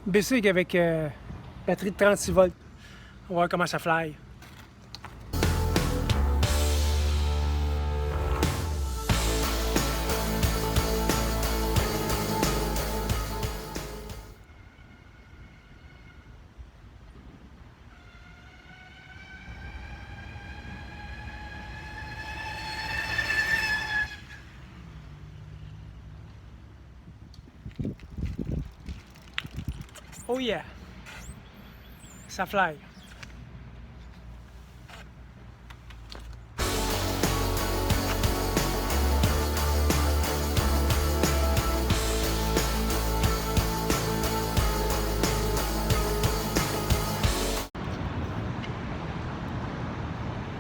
Basic avec batterie de 36 volts. On va voir comment ça fly. Oh yeah! Ça fly.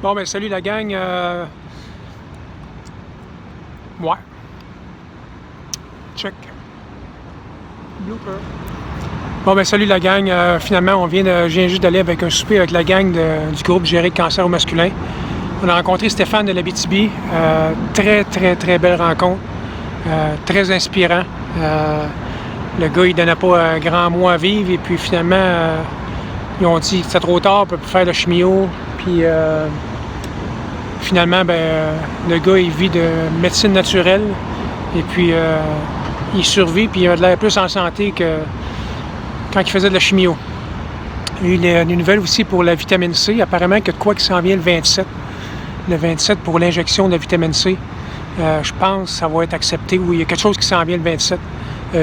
Bon ben salut la gang. Ouais. Check. Blooper. Bon ben salut la gang. Finalement, je viens juste d'aller avec un souper avec la gang du groupe Gérer le cancer au masculin. On a rencontré Stéphane de l'Abitibi. Très belle rencontre. Très inspirant. Le gars, il donnait pas un grand mot à vivre. Et puis finalement, ils ont dit que c'était trop tard, on peut plus faire de chimio. Puis finalement, le gars, il vit de médecine naturelle. Et puis, il survit. Puis il a de l'air plus en santé que quand il faisait de la chimio. Il y a une nouvelle aussi pour la vitamine C. Apparemment, que de quoi qui s'en vient le 27. Le 27 pour l'injection de la vitamine C. Je pense que ça va être accepté. Oui, il y a quelque chose qui s'en vient le 27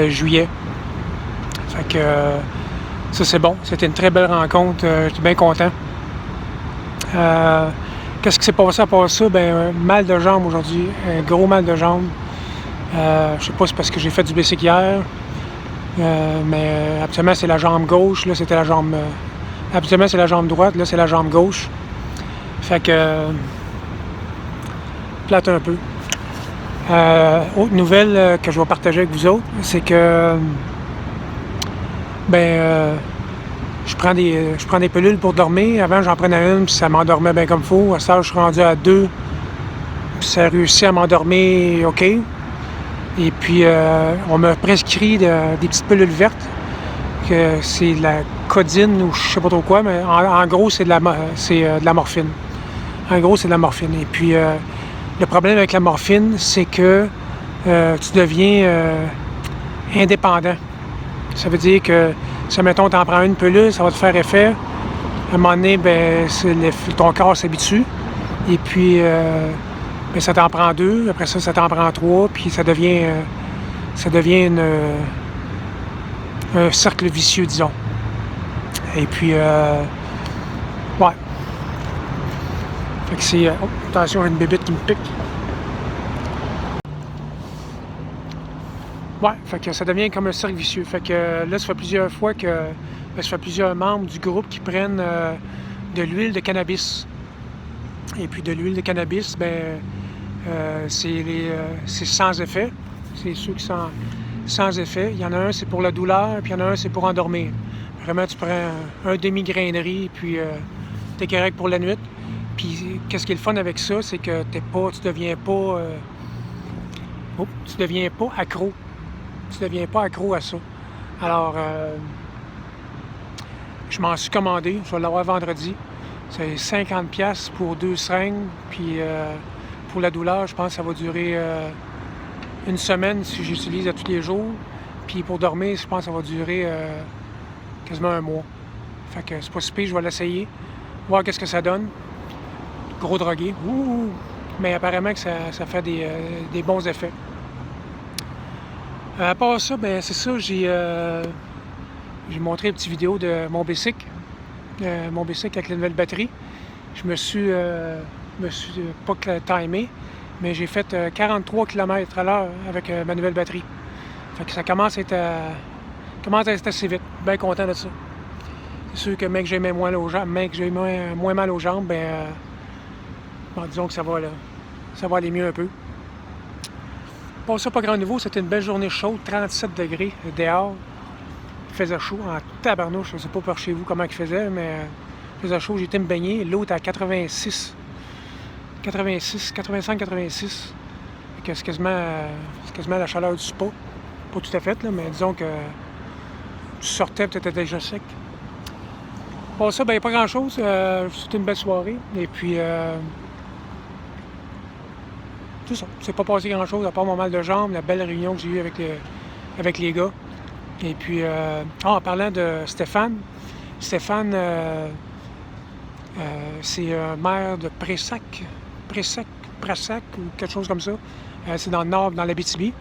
juillet. Fait que ça, c'est bon. C'était une très belle rencontre. J'étais bien content. Qu'est-ce qui s'est passé à part ça? Mal de jambe aujourd'hui. Un gros mal de jambe. Je sais pas si c'est parce que j'ai fait du bicycle hier. Mais habituellement, c'est la jambe gauche. Là, c'était la jambe... habituellement, c'est la jambe droite. Là, c'est la jambe gauche. Fait que... plate un peu. Autre nouvelle que je vais partager avec vous autres, c'est que... je prends des pilules pour dormir. Avant, j'en prenais une, puis ça m'endormait bien comme il faut. À ça, je suis rendu à 2. Puis ça a réussi à m'endormir OK. Et puis, on m'a prescrit des petites pilules vertes, que c'est de la codine ou je sais pas trop quoi, mais en gros, c'est de la morphine. En gros, c'est de la morphine. Et puis, le problème avec la morphine, c'est que tu deviens indépendant. Ça veut dire que, si, mettons, tu en prends une pilule, ça va te faire effet. À un moment donné, ton corps s'habitue. Et puis, ça t'en prend 2, après ça t'en prend 3, puis ça devient un cercle vicieux, disons. Et puis, ouais. Fait que c'est... oh, attention, j'ai une bébête qui me pique. Ouais, fait que ça devient comme un cercle vicieux. Fait que là, ça fait plusieurs fois que... ça fait plusieurs membres du groupe qui prennent de l'huile de cannabis. Et puis de l'huile de cannabis, c'est sans effet. C'est ceux qui sont sans effet. Il y en a un, c'est pour la douleur, puis il y en a un, c'est pour endormir. Vraiment, tu prends un demi-grainerie, puis t'es correct pour la nuit. Puis, qu'est-ce qui est le fun avec ça, c'est que tu deviens pas accro. Tu deviens pas accro à ça. Alors, je m'en suis commandé. Je vais l'avoir vendredi. C'est 50$ pour 2 seringues. Puis, pour la douleur, je pense que ça va durer une semaine si j'utilise à tous les jours. Puis pour dormir, je pense que ça va durer quasiment un mois. Fait que c'est pas si pire, je vais l'essayer. Voir qu'est-ce que ça donne. Gros drogué. Ouh! Mais apparemment que ça fait des bons effets. À part ça, c'est ça, j'ai montré une petite vidéo de mon bicycle. Mon bicycle avec la nouvelle batterie. Je me suis pas timé, mais j'ai fait 43 km/h avec ma nouvelle batterie. Fait que ça commence à être assez vite. Bien content de ça. C'est sûr que mec j'ai moins mal aux jambes, disons que ça va aller mieux un peu. Pour ça, pas grand nouveau, c'était une belle journée chaude, 37 degrés dehors. Il faisait chaud en tabarnouche, je sais pas par chez vous comment il faisait, mais il faisait chaud, j'ai été me baigner. L'eau était à 85, 86. C'est quasiment la chaleur du spa. Pas tout à fait, là, mais disons que tu sortais, peut-être était déjà sec. Pour ça, ben, pas grand-chose. C'était une belle soirée. Et puis, tout ça. C'est pas passé grand-chose, à part mon mal de jambe, la belle réunion que j'ai eue avec les gars. Et puis, en parlant de Stéphane, c'est maire de Pressac ou quelque chose comme ça. C'est dans le nord, dans l'Abitibi.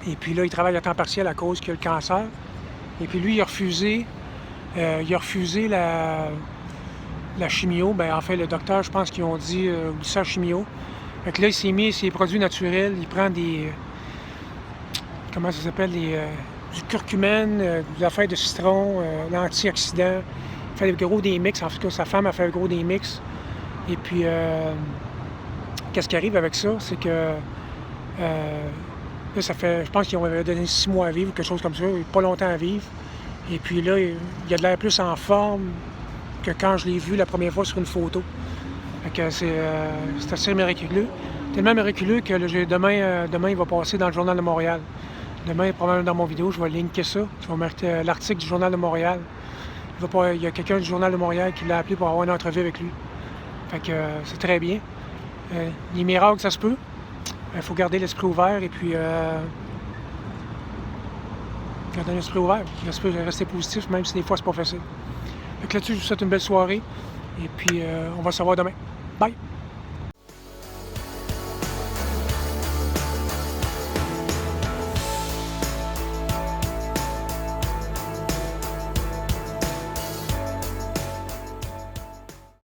Et puis là, il travaille à temps partiel à cause qu'il a le cancer. Et puis lui, il a refusé la chimio. Ben, en fait, le docteur, je pense qu'ils ont dit oublie ça, chimio. Fait que là, il s'est mis ses produits naturels. Il prend des. Comment ça s'appelle? Du curcumène, des affaires de citron, l'antioxydant. Il fait le gros des mix. En fait, sa femme a fait le gros des mix. Et puis, qu'est-ce qui arrive avec ça? C'est que. Là, ça fait. Je pense qu'ils ont donné 6 mois à vivre, quelque chose comme ça. Pas longtemps à vivre. Et puis là, il a de l'air plus en forme que quand je l'ai vu la première fois sur une photo. Fait que c'est assez miraculeux. Tellement miraculeux que là, demain, il va passer dans le Journal de Montréal. Demain, probablement dans mon vidéo, je vais linker ça. Je vais mettre l'article du Journal de Montréal. Il y a quelqu'un du Journal de Montréal qui l'a appelé pour avoir une entrevue avec lui. Fait que c'est très bien. Les miracles, ça se peut. Il faut garder l'esprit ouvert et puis garder l'esprit ouvert. Rester positif, même si des fois c'est pas facile. Fait que là-dessus, je vous souhaite une belle soirée et puis on va se revoir demain. Bye!